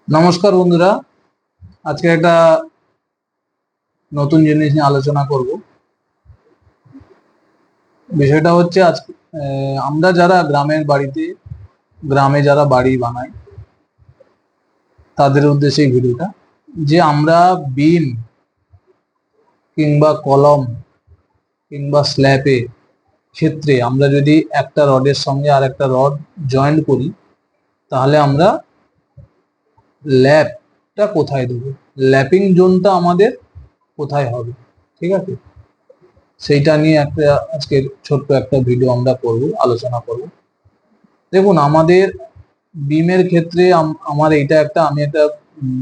নমস্কার বন্ধুরা, আজকে একটা নতুন জিনিস নিয়ে আলোচনা করব। বিষয়টা হচ্ছে আজকে আমরা যারা গ্রামে যারা বাড়ি বানাই তাদের উদ্দেশ্যে এই ভিডিওটা, যে আমরা বিম কিংবা কলম কিংবা স্ল্যাবে ক্ষেত্রে আমরা যদি একটা রডের সঙ্গে আর একটা রড জয়েন্ট করি, তাহলে আমরা ল্যাপটা কোথায় দেবো, ল্যাপিং জোনটা আমাদের কোথায় হবে। ঠিক আছে, সেইটা নিয়ে একটা আজকের ছোট্ট একটা ভিডিও আমরা আলোচনা করব। দেখুন, আমাদের বিমের ক্ষেত্রে আমি একটা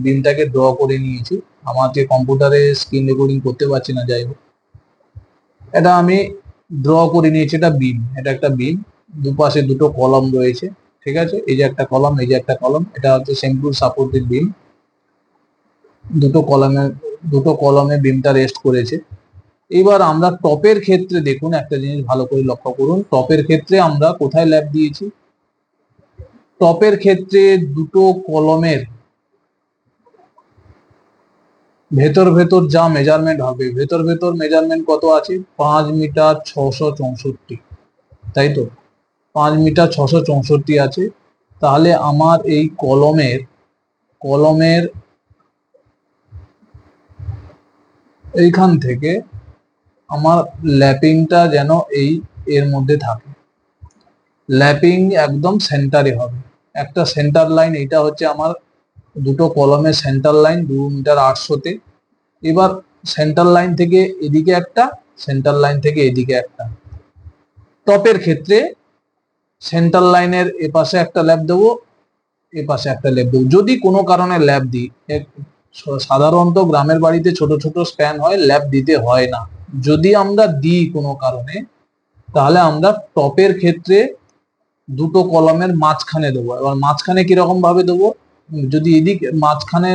বিমটাকে ড্র করে নিয়েছি। আমাকে কম্পিউটারে স্ক্রিন রেকর্ডিং করতে পারছি না, যাই হোক, এটা আমি ড্র করে নিয়েছি। এটা একটা বিম, দুপাশে দুটো কলম রয়েছে। ঠিক আছে, এই যে একটা কলম, এই যে একটা কলম, এটা হচ্ছে সিম্পল সাপোর্টেড বিম। দুটো কলমে বিমটা রেস্ট করেছে। এবার আমরা টপের ক্ষেত্রে দেখুন, একটা জিনিস ভালো করে লক্ষ্য করুন, টপের ক্ষেত্রে আমরা কোথায় ল্যাপ দিয়েছি। টপের ক্ষেত্রে দুটো কলমের ভেতর ভেতর যা মেজারমেন্ট হবে, ভেতর মেজারমেন্ট কত আছে, 5 মিটার 664, তাই তো? 5 মিটার 664 আছে। তাহলে আমার এই কলমের এইখান থেকে আমার ল্যাপিংটা যেন এর মধ্যে থাকে। ল্যাপিং একদম সেন্টারে হবে, একটা সেন্টার লাইন। এটা হচ্ছে আমার দুটো কলমের সেন্টার লাইন 2 মিটার 800-তে। এবার সেন্টার লাইন থেকে এদিকে একটা, সেন্টার লাইন থেকে এদিকে একটা। টপের ক্ষেত্রে সেন্টার লাইনের এপাশে একটা ল্যাপ দেবো, এপাশে একটা ল্যাপ দেবো। যদি কোনো কারণে ল্যাপ দিই, সাধারণত গ্রামের বাড়িতে ছোট ছোট স্প্যান হয়, ল্যাপ দিতে হয় না। যদি আমরা দিই কোনো কারণে, তাহলে আমরা টপের ক্ষেত্রে দুটো কলমের মাঝখানে দেবো। এবার মাঝখানে কিরকম ভাবে দেবো, যদি এদিক মাঝখানে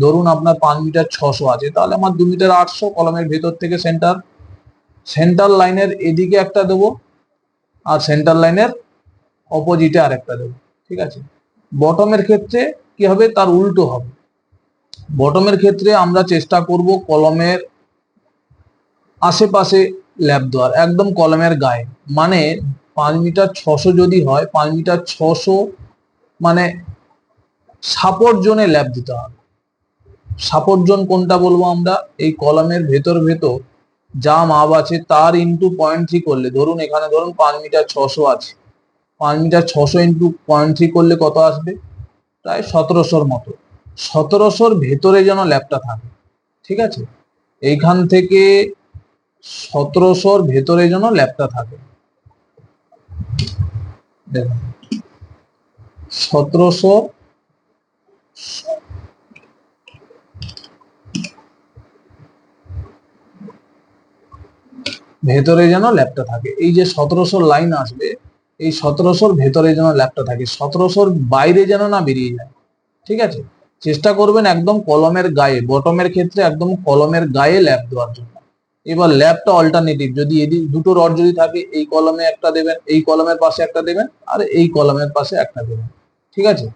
ধরুন আপনার 5 মিটার 600 আছে, তাহলে আমার 2 মিটার 800 কলমের ভেতর থেকে সেন্টার লাইনের এদিকে একটা দেবো, আর সেন্টার লাইনের অপোজিটে আরেকটা দেবো। ঠিক আছে। বটমের ক্ষেত্রে কি হবে, তার উল্টো হবে। বটমের ক্ষেত্রে আমরা চেষ্টা করব কলমের আশেপাশে ল্যাপ দেওয়ার, একদম কলমের গায়ে। মানে 5 মিটার 600 যদি হয়, 5 মিটার 600 মানে সাপোর্ট জোনে ল্যাপ দিতে হবে। সাপোর্ট জোন কোনটা বলবো আমরা, এই কলমের ভেতর যা মাপ আছে তার ইন্টু 0.3 করলে, ধরুন এখানে ধরুন 5 মিটার 600 আছে, 5 মিটার 600 ইন্টু 0.3 করলে কত আসবে, প্রায় 1700-র মতো। 1700-র ভেতরে যেন ল্যাপটা থাকে। ঠিক আছে, এইখান থেকে 1700-র ভেতরে যেন ল্যাপটা থাকে। দেখুন, 1700 ভেতরে যেন ল্যাপটা থাকে। এই যে 1700 লাইন আসবে, এই 1700-র ভেতরে যেন ল্যাপটা থাকে, 1700-র বাইরে যেন না বেরিয়ে যায়। ঠিক আছে, চেষ্টা করবেন একদম কলমের গায়ে, বটমের ক্ষেত্রে একদম কলমের গায়ে ল্যাপ দেওয়ার জন্য। এবার ল্যাপটা অল্টারনেটিভ, যদি এদিক দুটো রড যদি থাকে, এই কলমে একটা দেবেন, এই কলমের পাশে একটা দেবেন, আর এই কলমের পাশে একটা দেবেন। ঠিক আছে,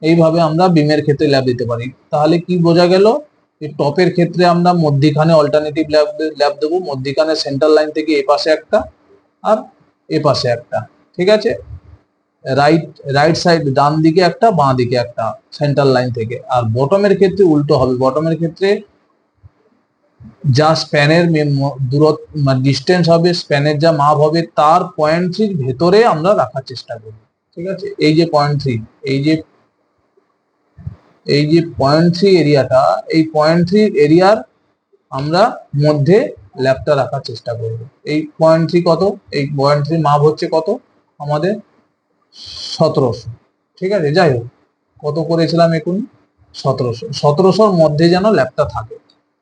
এইভাবে আমরা বিমের ক্ষেত্রে ল্যাপ দিতে পারি। তাহলে কি বোঝা গেল, এই টপের ক্ষেত্রে আমরা মধ্যিখানে অল্টারনেটিভ ল্যাপ দেবো, মধ্যিখানে সেন্টার লাইন থেকে এ পাশে একটা আর এ পাশে একটা। ঠিক আছে, রাইট সাইড ডান দিকে একটা, বাঁ দিকে একটা, সেন্টার লাইন থেকে। আর বটমের ক্ষেত্রে উল্টো হবে, বটমের ক্ষেত্রে যা স্প্যানের দূরত্ব ডিস্টেন্স হবে, স্প্যানের যা মাপ হবে, তার 0.3 ভেতরে আমরা রাখার চেষ্টা করব। ঠিক আছে, এই যে 0.3, এই যে 0.3 এরিয়াটা, এই 0.3 এরিয়ার আমরা মধ্যে ল্যাপটা রাখার চেষ্টা করব। এই 0.3 কত, এই 0.3 মাপ হচ্ছে কত আমাদের, 1700। ঠিক আছে, যাই হোক, কত করেছিলাম এখন, 1700। 1700-র মধ্যে যেন ল্যাপটা থাকে,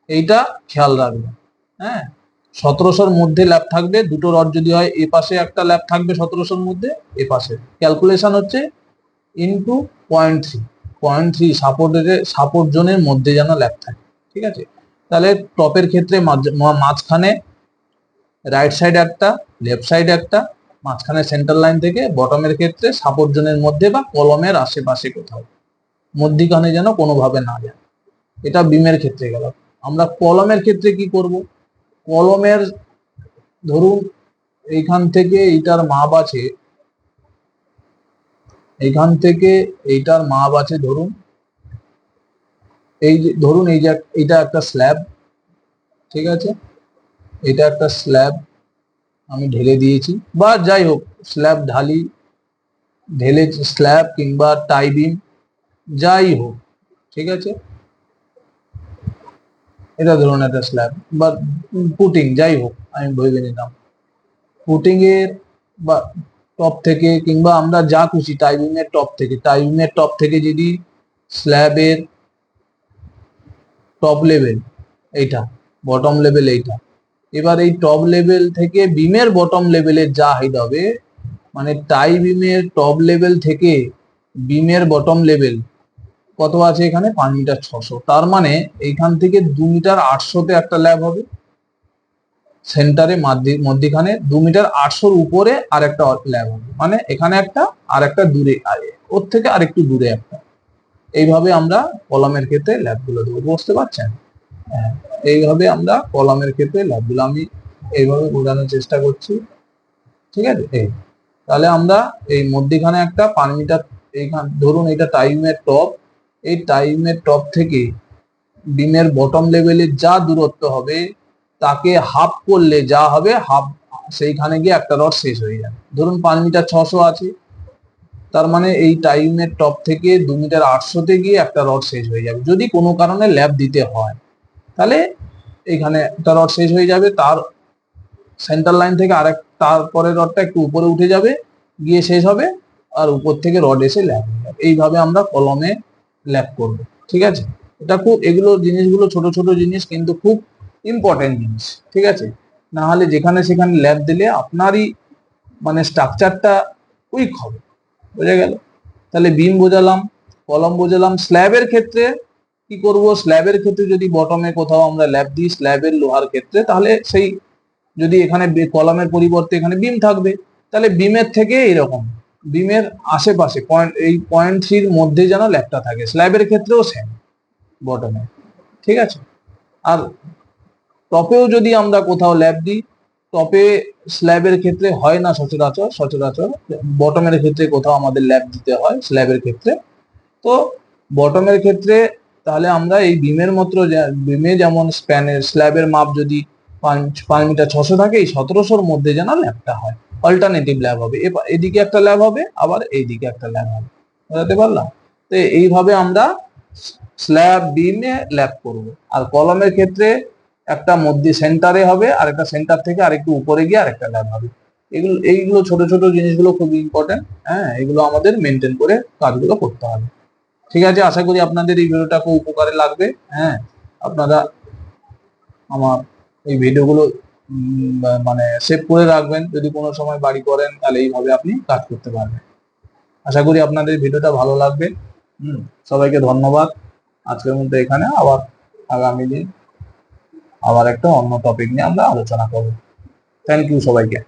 এইটা খেয়াল রাখবেন। হ্যাঁ, 1700-র মধ্যে ল্যাপ থাকবে। দুটো রড যদি হয়, এ পাশে একটা ল্যাপ থাকবে 1700-র মধ্যে, এ পাশে। ক্যালকুলেশন হচ্ছে ইন্টু 0.3, 0.3 সাপোর্ট জোনের মধ্যে যেন ল্যাপ থাকে। ঠিক আছে, তাহলে টপের ক্ষেত্রে মাঝখানে রাইট সাইড একটা, লেফট সাইড একটা, মাঝখানে সেন্টার লাইন থেকে, বটমের ক্ষেত্রে সাপোর্ট জোনের মধ্যে বা কলমের আশেপাশে কোথাও। মধ্যিখানে যেন কোনোভাবে না যায়। এটা বিমের ক্ষেত্রে গেল। আমরা কলমের ক্ষেত্রে কি করব? কলমের ধরুন এইখান থেকে এইটার মাপ আছে, এইখান থেকে এইটার মাপ আছে ধরুন এই যে ধরুন এই যে এটা একটা স্ল্যাব, ঠিক আছে, এটা একটা স্ল্যাব আমি ঢেলে দিয়েছি, বা যাই হোক স্ল্যাব ঢেলে স্ল্যাব কিংবা টাই বিম যাই হোক, ঠিক আছে, এটা ধরুন একটা স্ল্যাব বা পুটিং যাই হোক, আমি ভেবে নিলাম পুটিং এর বা টপ থেকে কিংবা আমরা যা খুশি টাই বিমের টপ থেকে যদি স্ল্যাবের টপ লেভেল এইটা, বটম লেভেল এইটা, এবার এই টপ লেভেল থেকে বিমের বটম লেভেলের যা হাইট হবে, মানে টাই বিমের টপ লেভেল থেকে বিমের বটম লেভেল কত আছে এখানে 5 মিটার 600, তার মানে এইখান থেকে 2 মিটার 800-তে একটা ল্যাব হবে, সেন্টারে মধ্যিখানে 2 মিটার 800-র উপরে আর একটা ল্যাব হবে, মানে এখানে একটা আর একটা দূরে, ওর থেকে আর একটু দূরে একটা। এইভাবে আমরা কলামের ক্ষেত্রে ল্যাবগুলো দেবো, বুঝতে পারছেন? হ্যাঁ, এইভাবে আমরা কলামের ক্ষেত্রে ল্যাবগুলো আমি এইভাবে বোঝানোর চেষ্টা করছি, ঠিক আছে। এই তাহলে আমরা এই মধ্যিখানে একটা 5 মিটার, এইখান ধরুন এটা টাইমের টপ, এই টাইমের টপ থেকে বিমের বটম লেভেলের যা দূরত্ব হবে তাকে হাফ করলে যা হবে হাফ, সেইখানে গিয়ে একটা রড শেষ হয়ে যাবে। ধরুন 5 মিটার 600 আছে, তার মানে এই টাইমের টপ থেকে 2 মিটার 800-তে গিয়ে একটা রড শেষ হয়ে যাবে। যদি কোনো কারণে ল্যাব দিতে হয় তাহলে এখানে একটা রড শেষ হয়ে যাবে, তার সেন্টার লাইন থেকে আরেক তারপরে রডটা একটু উপরে উঠে যাবে, গিয়ে শেষ হবে, আর উপর থেকে রড এসে ল্যাব হয়ে যাবে। এইভাবে আমরা কলমে ল্যাব করব, ঠিক আছে। এটা খুব, এগুলো জিনিসগুলো ছোট ছোট জিনিস কিন্তু খুব ইম্পর্টেন্ট জিনিস, ঠিক আছে। না হলে যেখানে সেখানে ল্যাব দিলে আপনারই মানে স্ট্রাকচারটা উইক হবে, বোঝা গেল? তাহলে বিম বোঝালাম, কলম বোঝালাম। স্ল্যাবের ক্ষেত্রে কি করব? স্ল্যাবের ক্ষেত্রে যদি বটমে কোথাও আমরা ল্যাব দিই স্ল্যাবের লোহার ক্ষেত্রে, তাহলে সেই যদি এখানে কলামের পরিবর্তে এখানে বিম থাকবে, তাহলে বিমের থেকে এরকম বিমের আশেপাশে এই 0.3-র মধ্যে যেন ল্যাবটা থাকে। স্ল্যাবের ক্ষেত্রেও সেম, বটমে, ঠিক আছে। আর টপেও যদি আমরা কোথাও ল্যাব দিই, টপে স্ল্যাবের ক্ষেত্রে হয় না সচরাচর বটমের ক্ষেত্রে কোথাও আমাদের ল্যাব দিতে হয় স্ল্যাবের ক্ষেত্রে। তো বটমের ক্ষেত্রে তাহলে আমরা এই বিমের মতো, বিমে যেমন স্প্যানের স্ল্যাবের মাপ যদি 5 মিটার 600 থাকে, এই 1700-র মধ্যে যেন ল্যাবটা হয়। অল্টারনেটিভ ল্যাব হবে, এদিকে একটা ল্যাব হবে, আবার এইদিকে একটা ল্যাব হবে, বুঝতে পারলাম? তো এইভাবে আমরা স্ল্যাব বিমে ল্যাব করব। আর কলমের ক্ষেত্রে একটা মধ্যে সেন্টারে হবে, আর একটা সেন্টার থেকে আরেকটু উপরে গিয়ে আরেকটা ল্যাব হবে। এইগুলো ছোট ছোট জিনিসগুলো খুব ইম্পর্টেন্ট, হ্যাঁ, এগুলো আমাদের মেনটেন করে কাজগুলো করতে হবে, ঠিক আছে। আশা করি আপনাদের এই ভিডিওটা খুব উপকারে লাগবে। হ্যাঁ, আপনারা আমার এই ভিডিওগুলো মানে সেভ করে রাখবেন, যদি কোনো সময় বাড়ি করেন তাহলে এইভাবে আপনি কাজ করতে পারবেন। আশা করি আপনাদের ভিডিওটা ভালো লাগবে। সবাইকে ধন্যবাদ। আজকের মধ্যে এখানে, আবার আগামী দিন আবার একটা অন্য টপিক নিয়ে আমরা আলোচনা করব। থ্যাংক ইউ সবাইকে।